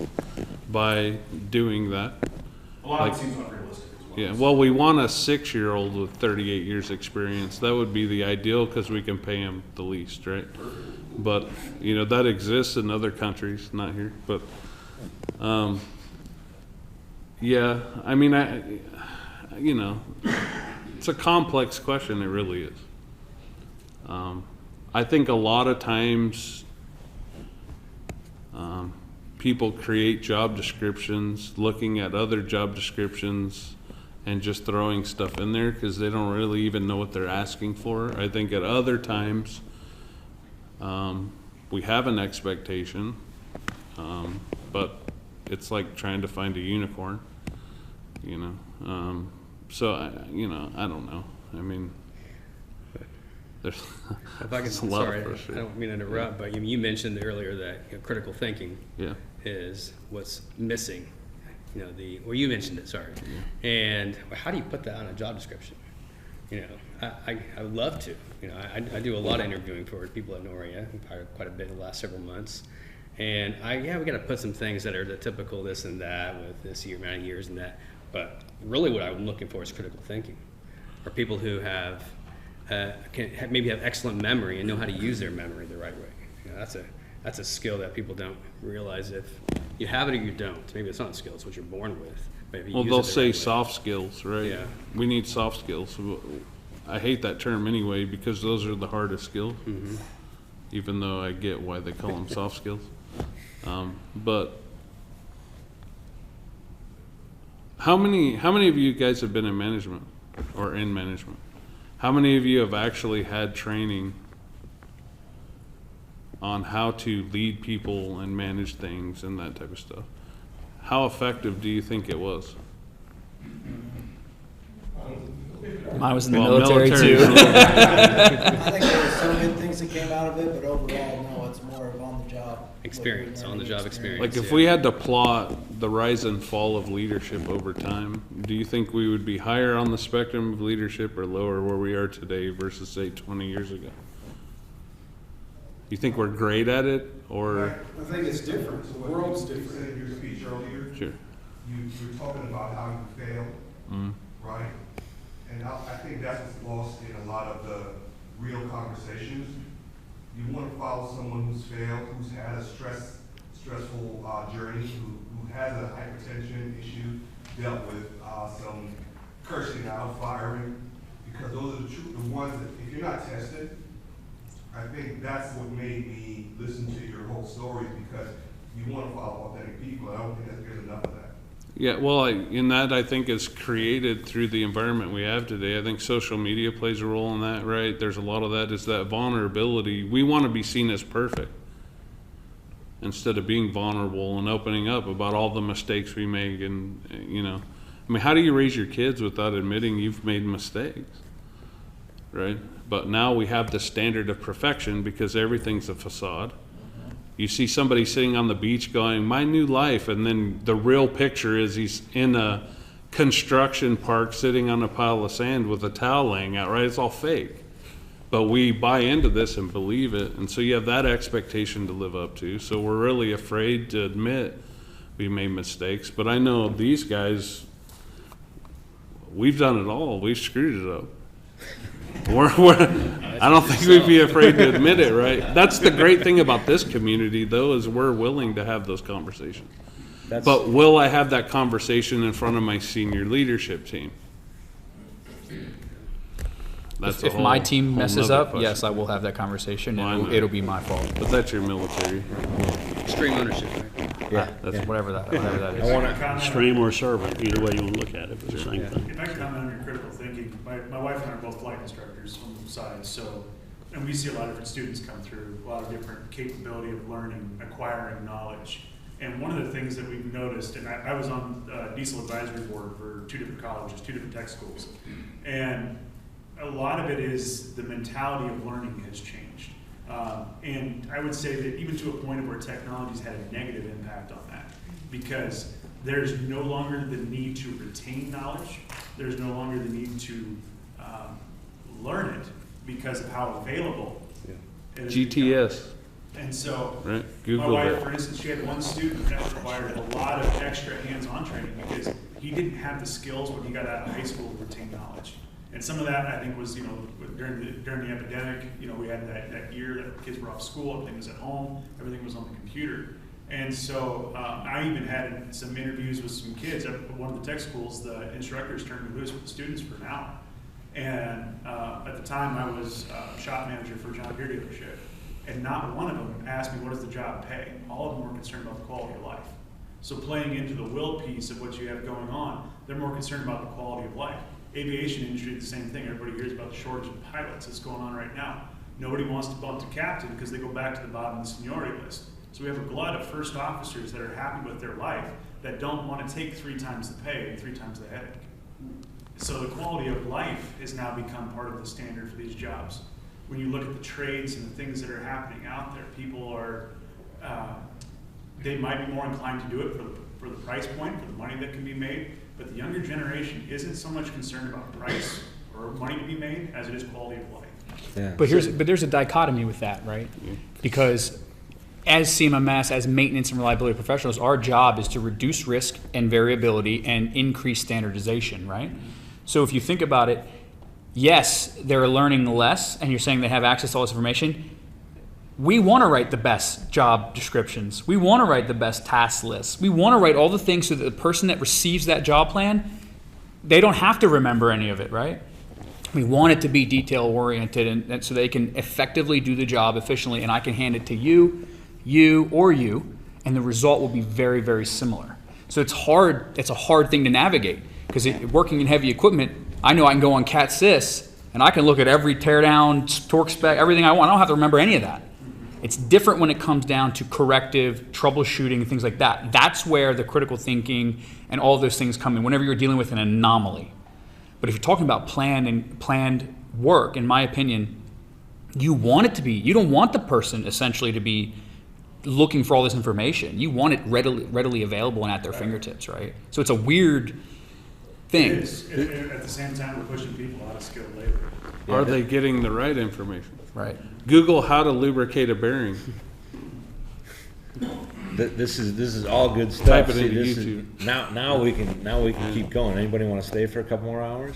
by doing that. a lot of it seems unrealistic as well. Yeah, well, we want a 6-year-old with 38 years experience. That would be the ideal because we can pay him the least, right? But, that exists in other countries, not here. But, yeah, I mean, it's a complex question. It really is. I think a lot of times people create job descriptions looking at other job descriptions and just throwing stuff in there because they don't really even know what they're asking for. I think at other times we have an expectation, but it's like trying to find a unicorn, so I don't know. I mean, there's If I can, sorry, I don't mean to interrupt, but you mentioned earlier that critical thinking is what's missing. You mentioned it, sorry. Yeah. And how do you put that on a job description? I would love to. I do a lot of interviewing for people at Noria, quite a bit in the last several months. And we got to put some things that are the typical this and that with this amount of years and that. But really what I'm looking for is critical thinking, or people who have maybe have excellent memory and know how to use their memory the right way. That's a skill that people don't realize if you have it or you don't. Maybe it's not a skill; it's what you're born with. Well, they'll say soft skills, right? Yeah. We need soft skills. I hate that term anyway because those are the hardest skills. Mm-hmm. Even though I get why they call them soft skills, but how many of you guys have been in management or in management? How many of you have actually had training on how to lead people and manage things and that type of stuff? How effective do you think it was? I was in the military too. I think there were some good things that came out of it, but overall, no, it's more of on-the-job experience, on-the-job experience. Like if we had to plot the rise and fall of leadership over time, do you think we would be higher on the spectrum of leadership or lower where we are today versus say 20 years ago? You think we're great at it, or? I think it's different. The world's You different. said in your speech earlier, Sure. you're talking about how you failed, right? And I think that's what's lost in a lot of the real conversations. You want to follow someone who's failed, who's had a stressful journey, who has a hypertension issue, dealt with some cursing out, firing, because those are the ones that, if you're not tested, I think that's what made me listen to your whole story, because you want to follow authentic people. I don't think that there's enough of that. Yeah, well, in that I think is created through the environment we have today. I think social media plays a role in that, right? There's a lot of that, is that vulnerability. We want to be seen as perfect instead of being vulnerable and opening up about all the mistakes we make. And, you know, I mean, how do you raise your kids without admitting you've made mistakes, right? But now we have the standard of perfection because everything's a facade. You see somebody sitting on the beach going, my new life, and then the real picture is he's in a construction park sitting on a pile of sand with a towel laying out, right? It's all fake. But we buy into this and believe it, and so you have that expectation to live up to. So we're really afraid to admit we made mistakes. But I know these guys, we've done it all. We've screwed it up. I don't think we'd be afraid to admit it, right? That's the great thing about this community, though, is we're willing to have those conversations. But will I have that conversation in front of my senior leadership team? That's If my team messes up, yes, I will have that conversation, and it'll be my fault. But that's your military. Extreme ownership, right? Yeah. That's whatever that is. I want to Stream or servant, either way you want to look at it, it's the same thing. If I could comment on your critical thinking, my wife and I are both flight instructors on both sides, so, and we see a lot of different students come through, a lot of different capability of learning, acquiring knowledge. And one of the things that we've noticed, and I was on diesel advisory board for 2 different colleges, 2 different tech schools, and a lot of it is the mentality of learning has changed. And I would say that even to a point where technology's had a negative impact on that, because there's no longer the need to retain knowledge, there's no longer the need to learn it because of how available it is. GTS. And so, right. Google my wife, that. for instance, she had one student that required a lot of extra hands-on training because he didn't have the skills when he got out of high school to retain knowledge. And some of that, I think, was, during the epidemic, we had that year that kids were off school, everything was at home, everything was on the computer. And so I even had some interviews with some kids at one of the tech schools. The instructors turned me loose with the students for an hour. And at the time, I was shop manager for a John Deere dealership. And not one of them asked me, what does the job pay? All of them were concerned about the quality of life. So playing into the will piece of what you have going on, they're more concerned about the quality of life. Aviation industry is the same thing. Everybody hears about the shortage of pilots that's going on right now. Nobody wants to bump to captain because they go back to the bottom of the seniority list. So we have a glut of first officers that are happy with their life that don't want to take 3 times the pay and 3 times the headache. So the quality of life has now become part of the standard for these jobs. When you look at the trades and the things that are happening out there, people are, they might be more inclined to do it for the price point, for the money that can be made. But the younger generation isn't so much concerned about price or money to be made as it is quality of life. Yeah. But there's a dichotomy with that, right? Because as CMMS, as maintenance and reliability professionals, our job is to reduce risk and variability and increase standardization, right? So if you think about it, yes, they're learning less, and you're saying they have access to all this information. We want to write the best job descriptions. We want to write the best task lists. We want to write all the things so that the person that receives that job plan, they don't have to remember any of it, right? We want it to be detail-oriented and so they can effectively do the job efficiently, and I can hand it to you, and the result will be very, very similar. So it's hard. It's a hard thing to navigate because working in heavy equipment, I know I can go on Cat Sys and I can look at every teardown, torque spec, everything I want. I don't have to remember any of that. It's different when it comes down to corrective, troubleshooting, and things like that. That's where the critical thinking and all of those things come in, whenever you're dealing with an anomaly. But if you're talking about planned work, in my opinion, you want it to be, you don't want the person essentially to be looking for all this information. You want it readily available and at their fingertips, right? So it's a weird thing. It is. At the same time, we're pushing people out of skilled labor. Are they getting the right information? Right. Google how to lubricate a bearing. This is all good stuff. Type it See, into this YouTube. is, now we can keep going. Anybody want to stay for a couple more hours?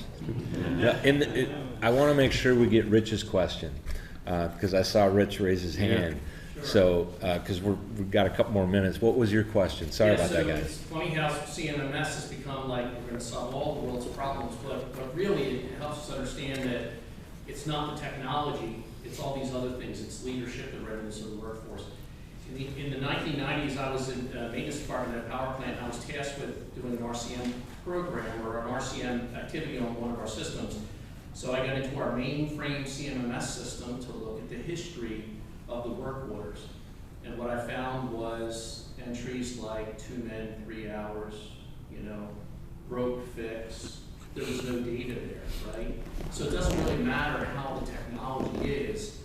I want to make sure we get Rich's question because I saw Rich raise his hand. So, because we've got a couple more minutes, what was your question? Sorry about that, guys. It's funny how CMMS has become like we're going to solve all the world's problems, but really it helps us understand that it's not the technology, it's all these other things. It's leadership and readiness of the workforce. In the 1990s, I was in the maintenance department at a power plant, and I was tasked with doing an RCM program or an RCM activity on one of our systems. So I got into our mainframe CMMS system to look at the history of the work orders. And what I found was entries like 2 men, 3 hours, broke fix. There was no data there, right? So it doesn't really matter how the technology is,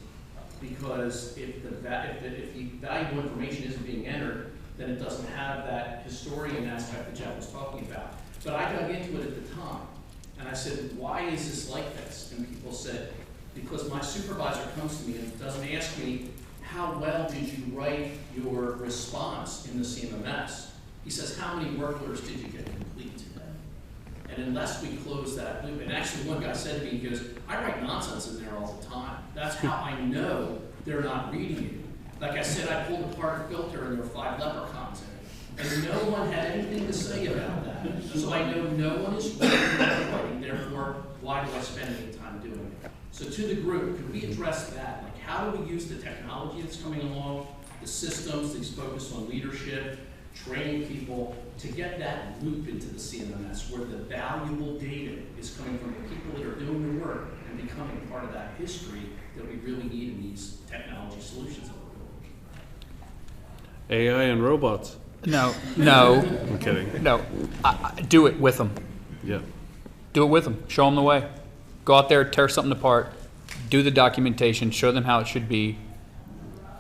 because if the valuable information isn't being entered, then it doesn't have that historian aspect that Jeff was talking about. But I dug into it at the time, and I said, why is this like this? And people said, because my supervisor comes to me and doesn't ask me, how well did you write your response in the CMMS? He says, how many work orders did you get complete today? And unless we close that loop, and actually one guy said to me, he goes, I write nonsense in there all the time. That's how I know they're not reading it. Like I said, I pulled apart a filter and there were 5 leprechauns in it. And no one had anything to say about that. So I know no one is writing, therefore, why do I spend any time doing it? So to the group, could we address that? Like, how do we use the technology that's coming along, the systems that's focused on leadership, training people, to get that loop into the CMMS where the valuable data is coming from the people that are doing the work and becoming part of that history that we really need in these technology solutions that we're building? AI and robots. No. I'm kidding. No. Do it with them. Yeah. Do it with them. Show them the way. Go out there, tear something apart, do the documentation, show them how it should be,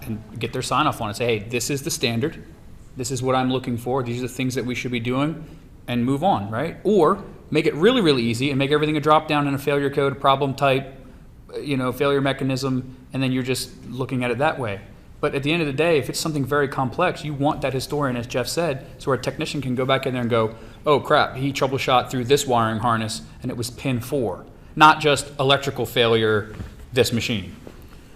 and get their sign off on it. Say, hey, this is the standard. This is what I'm looking for. These are the things that we should be doing, and move on, right? Or make it really, really easy and make everything a drop down in a failure code, a problem type, failure mechanism, and then you're just looking at it that way. But at the end of the day, if it's something very complex, you want that historian, as Jeff said, so our technician can go back in there and go, oh crap, he troubleshot through this wiring harness and it was pin 4. Not just electrical failure, this machine,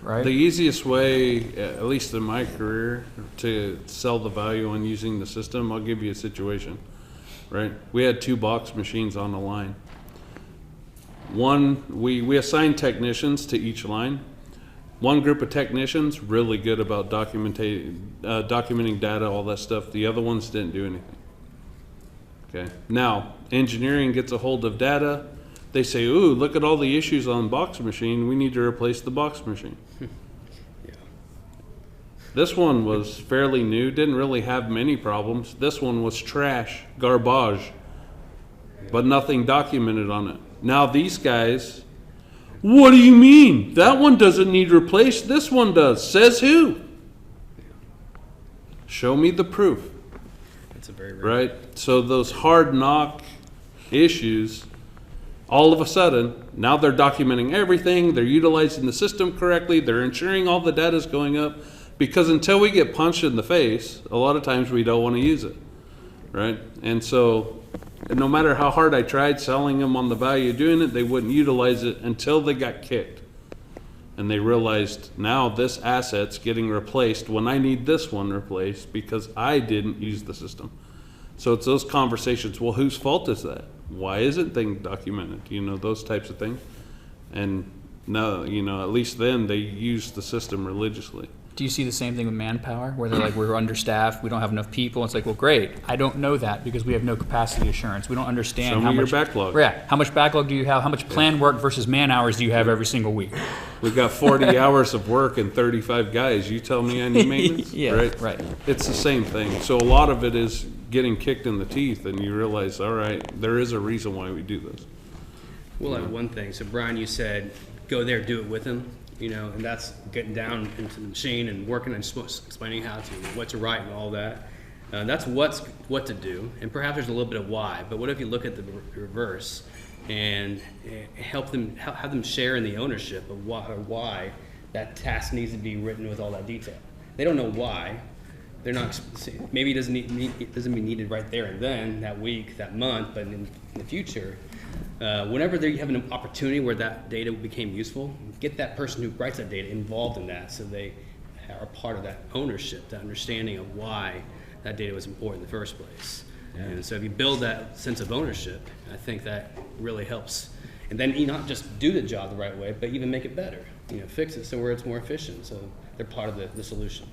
right? The easiest way, at least in my career, to sell the value on using the system, I'll give you a situation, right? We had 2 box machines on the line. One, we assigned technicians to each line. One group of technicians, really good about documenting data, all that stuff. The other ones didn't do anything. Okay. Now, engineering gets a hold of data. They say, ooh, look at all the issues on box machine. We need to replace the box machine. Yeah. This one was fairly new, didn't really have many problems. This one was trash, garbage, but nothing documented on it. Now these guys, what do you mean? That one doesn't need replaced, this one does. Says who? Show me the proof. That's a very right? So those hard knock issues, all of a sudden, now they're documenting everything, they're utilizing the system correctly, they're ensuring all the data is going up, because until we get punched in the face, a lot of times we don't want to use it, right? And so no matter how hard I tried selling them on the value of doing it, they wouldn't utilize it until they got kicked. And they realized now this asset's getting replaced when I need this one replaced because I didn't use the system. So it's those conversations, well, whose fault is that? Why isn't things documented? Those types of things. And now, at least then they use the system religiously. Do you see the same thing with manpower, where they're like, we're understaffed, we don't have enough people? It's like, well, great. I don't know that because we have no capacity assurance. We don't understand how much backlog. Yeah, how much backlog do you have? How much planned work versus man hours do you have every single week? We've got 40 hours of work and 35 guys. You tell me I need maintenance? Yeah, right. It's the same thing. So a lot of it is getting kicked in the teeth, and you realize, all right, there is a reason why we do this. We'll add one thing. So Brian, you said go there, do it with him. And that's getting down into the machine and working and explaining what to write and all that. That's what to do, and perhaps there's a little bit of why. But what if you look at the reverse and have them share in the ownership of why that task needs to be written with all that detail? They don't know why. They're not. Maybe it doesn't be needed right there and then, that week, that month, but in the future. Whenever you have an opportunity where that data became useful, get that person who writes that data involved in that so they are part of that ownership, that understanding of why that data was important in the first place. Yeah. And so if you build that sense of ownership, I think that really helps. And then you not just do the job the right way, but even make it better. Fix it so where it's more efficient. So they're part of the solution.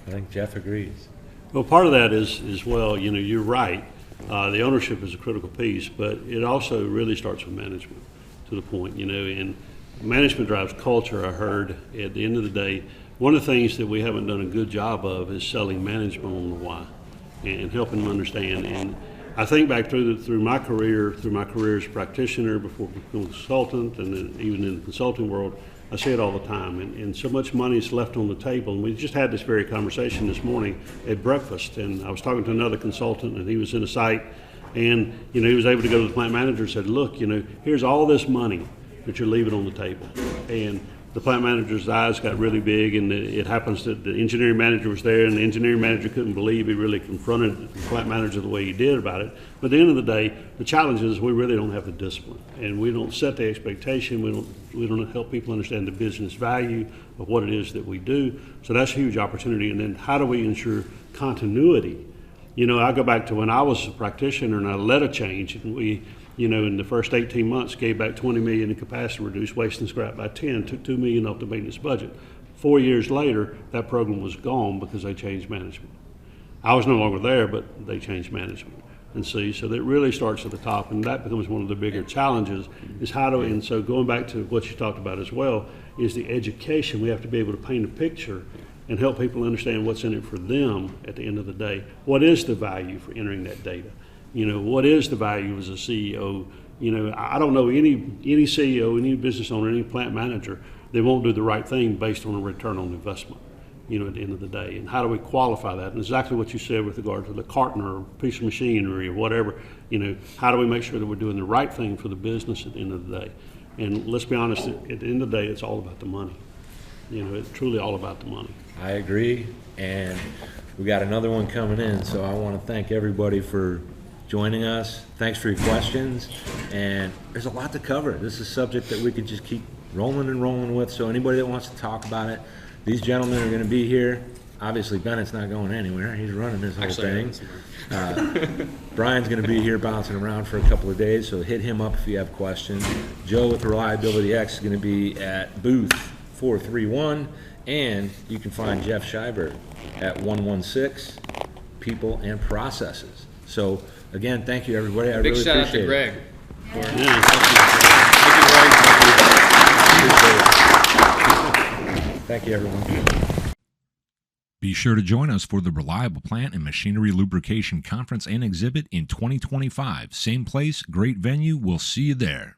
I think Jeff agrees. Well, part of that is well, you're right. The ownership is a critical piece, but it also really starts with management to the point, and management drives culture. I heard at the end of the day, one of the things that we haven't done a good job of is selling management on the why and helping them understand. And I think back through my career as a practitioner, before becoming a consultant, and then even in the consulting world, I see it all the time. And so much money is left on the table. And we just had this very conversation this morning at breakfast, and I was talking to another consultant, and he was in a site, and he was able to go to the plant manager and said, look, here's all this money that you're leaving on the table. And the plant manager's eyes got really big, and it happens that the engineering manager was there, and the engineering manager couldn't believe he really confronted the plant manager the way he did about it. But at the end of the day, the challenge is we really don't have the discipline, and we don't set the expectation. We don't help people understand the business value of what it is that we do. So that's a huge opportunity. And then how do we ensure continuity? I go back to when I was a practitioner and I led a change, and we, in the first 18 months, gave back $20 million in capacity, reduced waste and scrap by 10, took $2 million off the maintenance budget. 4 years later, that program was gone because they changed management. I was no longer there, but they changed management. And so that really starts at the top, and that becomes one of the bigger challenges is and so going back to what you talked about as well, is the education. We have to be able to paint a picture and help people understand what's in it for them at the end of the day. What is the value for entering that data? What is the value as a CEO? I don't know any CEO, any business owner, any plant manager that won't do the right thing based on a return on investment, at the end of the day. And how do we qualify that? And exactly what you said with regard to the carton or piece of machinery or whatever, how do we make sure that we're doing the right thing for the business at the end of the day? And let's be honest, at the end of the day, it's all about the money. It's truly all about the money. I agree, and we got another one coming in, so I want to thank everybody for joining us. Thanks for your questions, and there's a lot to cover. This is a subject that we could just keep rolling and rolling with, so anybody that wants to talk about it, these gentlemen are going to be here. Obviously, Bennett's not going anywhere. He's running this whole thing. Brian's going to be here bouncing around for a couple of days, so hit him up if you have questions. Joe with ReliabilityX is going to be at booth 431, and you can find Jeff Shiver at 116 People and Processes. So again, thank you everybody. I really appreciate it. Big shout out to Greg. Thank you everyone. Be sure to join us for the Reliable Plant and Machinery Lubrication Conference and Exhibit in 2025. Same place, great venue. We'll see you there.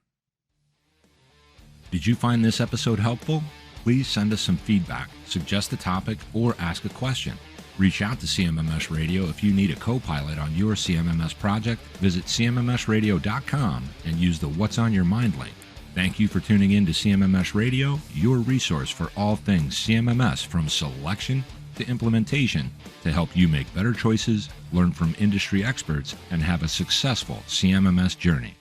Did you find this episode helpful? Please send us some feedback, suggest a topic, or ask a question. Reach out to CMMS Radio if you need a co-pilot on your CMMS project. Visit CMMSradio.com and use the What's on Your Mind link. Thank you for tuning in to CMMS Radio, your resource for all things CMMS, from selection to implementation, to help you make better choices, learn from industry experts, and have a successful CMMS journey.